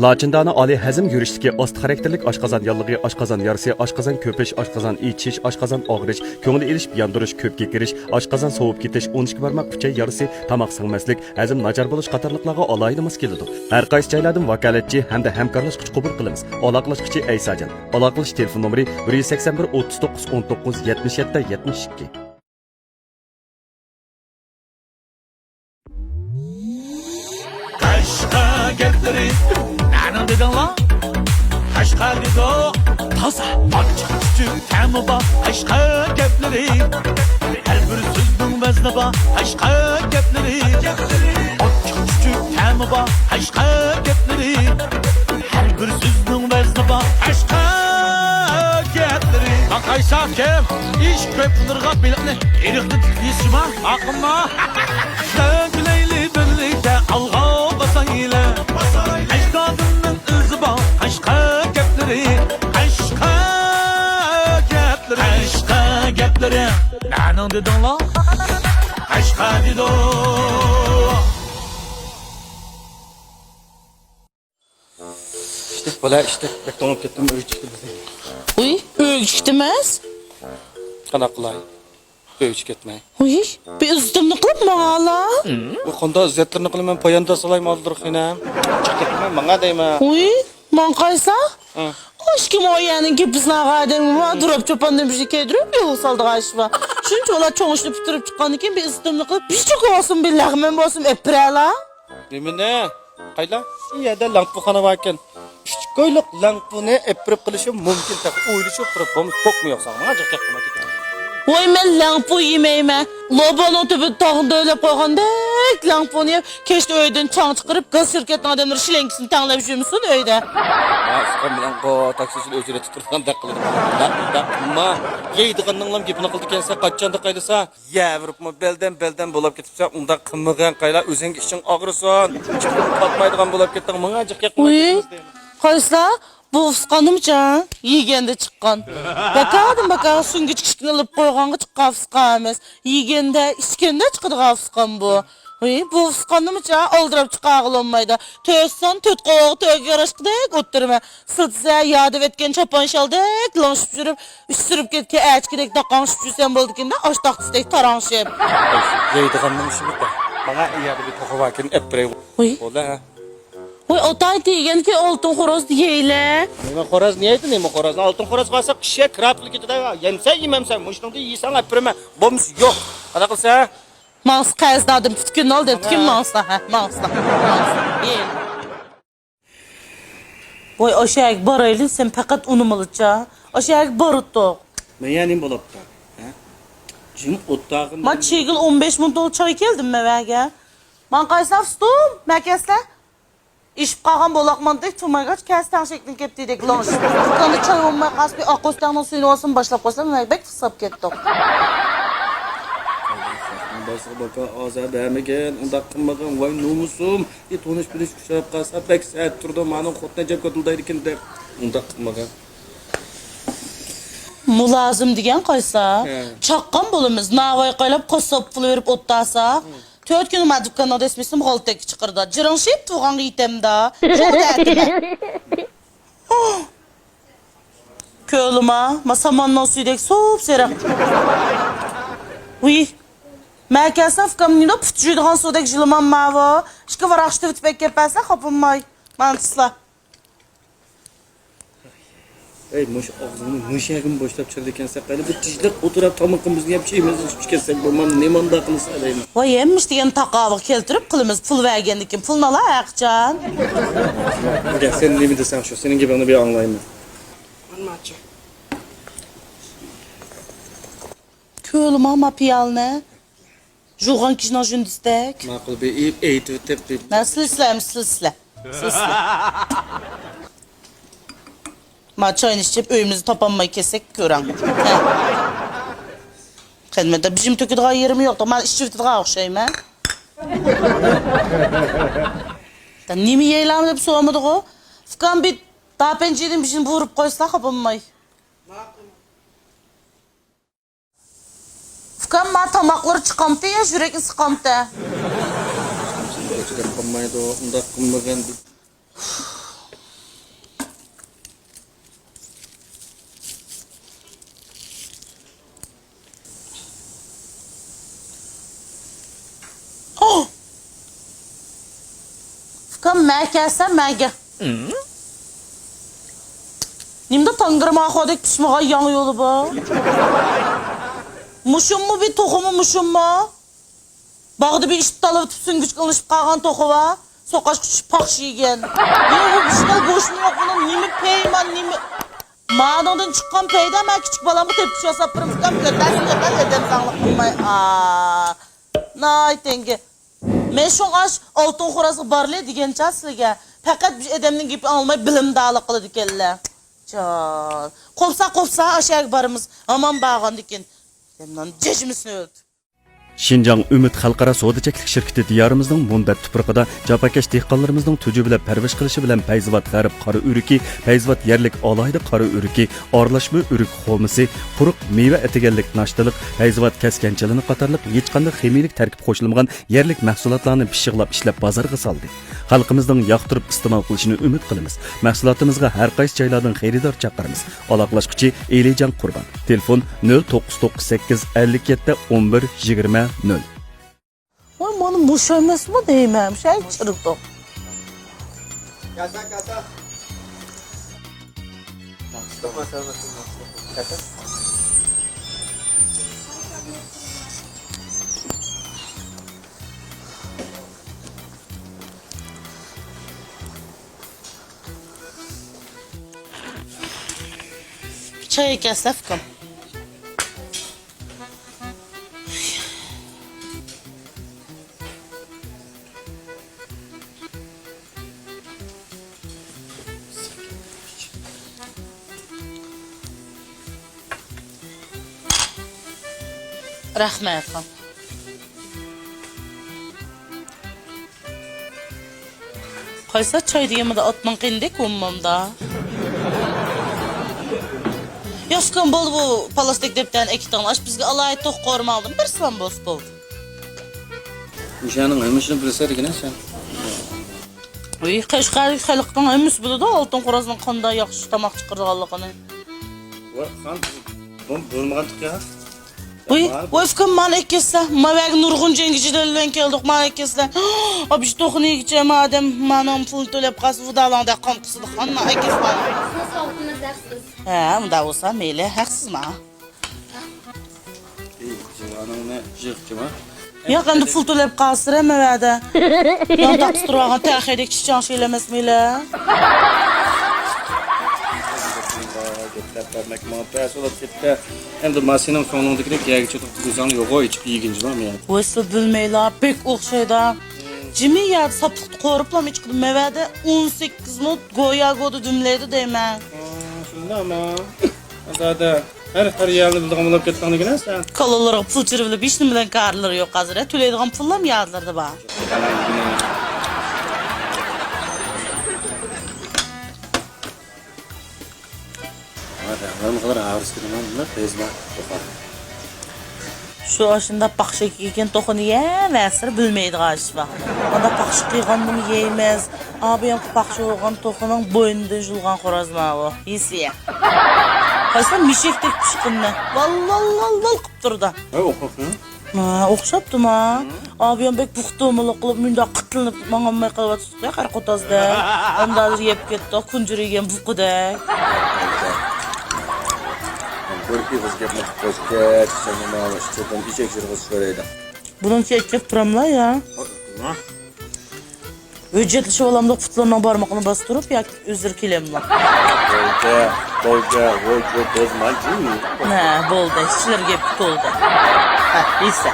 Lacindani oliy hazm yurishdagi osti xarakterlik oshqozon yallig'i, oshqozon yarasi, oshqozon ko'pish, oshqozon ichish, oshqozon og'rish, ko'ngil elish, yondirish, ko'pga kirish, oshqozon sovib ketish, 12 barmoq uchay yarasi, tomoq singmaslik, hazm nachar bo'lish qatorliqlarga alohida mos keladi. Har qaysi joylardan vakolatchi hamda hamkorlashuvchi qabul qilamiz. Aloqalashuvchi Aysajon. Aloqalash telefon nomeri 181 39 19 77 72. Gapları nana dedin lan? Aşka dedi o taza açık küçük temi ba aşka gapları her bir sözün vezne ba aşka gapları açık küçük temi ba aşka gapları her bir sözün vezne ba aşka gapları lan kaysa kim iş köpünürga bilikni erikni tikliyişima akımma döngüleyli birlikte alğa basayla aşkadının izi bağ aşka gapları aşka gapları aşka gapları nanan dedin la aşka dedi o İşte böyle işte beklenip gittim öğütçüktü bize. Uy, öğütmez. Kana kılay. Öğütçük etmeyi. Uy, bir üstümlü kılıp mı hala? Bu konuda zetlerini kılımın payanda salayım aldırık yine. Çık gitmem bana deyme. Uy, man kaysa? Hı. Aşkım o yani gepizine kadar var. Durup çopan demiş ki durup yol saldı kaşıva. Şunca ola çoğuşlu pütürüp çıkan iken bir üstümlü kılıp bir çok olsun bir lağmen olsun eprela. Değil ne? Kayla? İyi de lampu kana varken. Üç koyluk lampunu eprip kılışım mümkün tabi. Uyuluşup durup bomuz kokmuyor sana. Bana cak yakma gidelim. Oy men lampu yemeyme. Lobanın tüpü tağında öyle koyğandek lampunu yap. Keşke öyden çan çıkarıp gaz şirketin adamları şilengisini tanılayıp musun öyde? Ya sıkan bilen ko taksicil özüre tuturdan da kılır. Da ama yeydi kanınlam gipini kıldı kense kaççandı kaylasa. Ya vurup mu belden bulup gitipse onda kımıgan kayla özeng için ağrısın. Çıkıp kalkmaydıgan bulup gittin. Bana cak yakma Uy, gidelim. kaysla bu fıskanımca yigende çıkan. Baka süngüç kişkin alıp koyğanğı çıkan fıskan emes. Yigende, içkende çıkıdığa fıskan bu. Uy, bu fıskanımca aldırıp çıkağıl olmaydı. Töğüsten töt qoğu töğü yaraşkıdek otturma. Sıltısa yadıp etken çopan şaldek lanşıp jürüp, üstürüp ketke äçkidek daqanşıp jürsen boldukende aştaqtısdek taranşıp. Yeydi kanım işi bitti. Bana iyi bir toku varken eprey. Uy, Ola ha. uy otay degen ki altın horoz diyeyle. Nima xoraz niyeydi nima xoraz? Altın xoraz qalsa qishga krapli ketadi. Yemsa yemamsan, mushunda yeysan epreme. Boms yo'q. Qana qilsa? Mans qayızdadım pütkün ol de pütkün mansla ha mansla. Yel. Boy aşağı baraylı sen fakat unumalıca. Aşağı baruttu. Men yanim bo'libdi. Ha? Jim o'ttag'im. Ma çegil 15 min dol çay geldim mevaga. Man qaysaf stum makasla. İşip qalğan bolaqmandek tumaygaç kastan şeklin ketdidek lanş. Qanday çay olmay qas bir aqostanın suyunu olsun başlap qo'ysam bek fısap ketdi. Basığı baka azab bermegen, unda qilmagan voy nomusum. Tonish bilish kuchayib qolsa bek saat turdi, meni xotna jab ko'tildaydi ekan deb. Unda qilmagan. Mulazım degen qaysa. He. Chaqqan bolimiz navay qaylab qosop pul berib o'tdasa. 4 kun ma dükkanda desmisim g'oltek chiqirdi. Jirinshib tuğan yitemda. Köylüma, masamandan suydek sop serak. Uy. Məkəsən fıqamnida pütücüydüğən sudək jılıman mava. Şıqı var axştı vitbək kepäsə xapınmay. Mançısla. Ey mush og'zini mushagim boshlab chirdi ekansa, qani bir tijliq o'tirib tomoqimizni yeb cheyimizni ichib kelsak bo'lmam, nemanda qilsa deyman. Voy emmish degan taqavıq keltirib qilimiz pul vergendikin. Pulni ala aqcan. Gel sen nemi desem şu, senin gibini bir anlayayım. Anlatçı. Köylüma ma piyalne. Joğan kişina jündistek. Maqul bir eğitip tepip. Silsile. Ma çayını içip öyümüzü tapanmayı kesek gören. Xedmede bizim töküdüğü yerim yoktu. Ma işçi vitidüğü oxşayım ha. Nemi yeylam dep soğamadık o. Fıkan bir daha pencerenin bizim vurup koysa kapanmayı. Fıkan ma tamakları çıkamtı ya yüreğin sıkamtı. Çıkıp kalmaydı o, unda kımmagan. məkəlsən, məgə. Nimdə tangırma axadək pişmağa yanı yolu bu? Muşum mu bir toxumu muşum mu? Bağda bir işit dalı süngüç qılışıb qalğan toxu var. Soqaş küçük pax yiygen. Yine bu işgal boşluğu yok bunun. Nimi peyman, nimi... Mağdandan çıkan peyden ben küçük balamı tepkiş yasapırım. Çıkan götlersin ya ben edem sağlık bulmayı. Nay tenge. Men şu aş altın xorası barlı digen çaslıge. Fakat bir edemnin gibi almayı bilim dağlık kılı dikelle. Can. Kopsa aşağı barımız. Aman bağın diken. Demden cecimizini öldü. Şinjan Ümit Xalqaro Savdo-cheklik şirketi diyorimizning munbat tuprog'ida jafokash dehqonlarimizning tuju bilan parvarish qilishi bilan Fayzvat g'arb qora o'riki, Fayzvat yerlik alohida qora o'riki, orlashma o'rik xomisi, quruq meva etiganlik nashtalik, Fayzvat kaskanchilini qatorliq hech qanday ximiyalik tarkib qo'shilmagan yerlik mahsulotlarni pishiqlab ishlab bozorga soldi. Xalqimizning yoqtirib iste'mol qilishini umid qilamiz. Mahsulotimizga har qaysi joylardan xaridor chaqiramiz. Aloqalashuvchi Elijon Qurbon. Telefon 0998 57 11 20 0. Oy bana boşanmaz mı değmem? Şey çırıktı. Kasa. Kasa. Çay kesefkim. Rahmet kan. Kaysa çay diyemede atman qindek ummamda. Yaskan bol bu plastik depten iki tane aç bizge alay toq qorma aldım. Bir sılan boz boldu. Nişanın hemişini bilse degene sen. Uy, Qashqari xalqdan emas biladi, oltin qo'razning qanday yaxshi tamoq chiqarganligini. Voy, xan, bo'lmagan tiqya. Uy, o'fkam malakaslar, mavag nurg'un jengichilardan keldik malakaslar. Abi to'xni gicha madam manam pul to'lab qas vudalanda qon qisdi xanma akaslar. Sağlığınız haqsiz. Ha, unda bo'lsa meyli haqsizmi? Jivaningni jiqchima. Yo'q, endi pul to'lab qasira mavada. Yo'q, turgan ta'xidek chichon sheylamasmiylar. Vermek muhabbet olup gitti. Hem de masinin sonundakine gerçi güzel yok o içip ilginç var mı yani? O'sib bilmaylar, pek o'xshaydi. Jimiyat sapıqni qo'riblam hech qilib mevada 18 minut go'yo dumlaydi deyman. Shunda ama. Azada her yerni bildiğim olup ketganligini sen. Kalolarga pul chirvilib hech nima bilan qarlari yo'q hozir. To'laydigan pullam yozlarda bor. Ben bu kadar ağır sıkıntım bunlar tezma. Shu oshunda paxshak yegan to'xini yemasir bilmaydi g'ashba. Onda paxshak yeganini yeymiz. Abi ham paxshak yegan to'xining bo'ynidan julgan xo'razma bu. Yesiya. Qaysi mishekdek pishqinni. Vallallal qilib turdi. Ha o'qibmi? Ha, o'xshabdimi? Abi ham bek puxto'miliq qilib munda qitilib mangamay qolyapti. Qar qotazda. Onda yeb ketdi, kunjirigan buqida. Görüp biz yapmak başka çiçeğine alış. Çöpten içecek sırası şöyleydi. Bunun çekip pramla ya. Ücretli olamda futlarına barmakını bastırıp ya özür kilemle. Bolca, bozma değil mi? Ne, bolda, işçiler gibi oldu. Ha, neyse.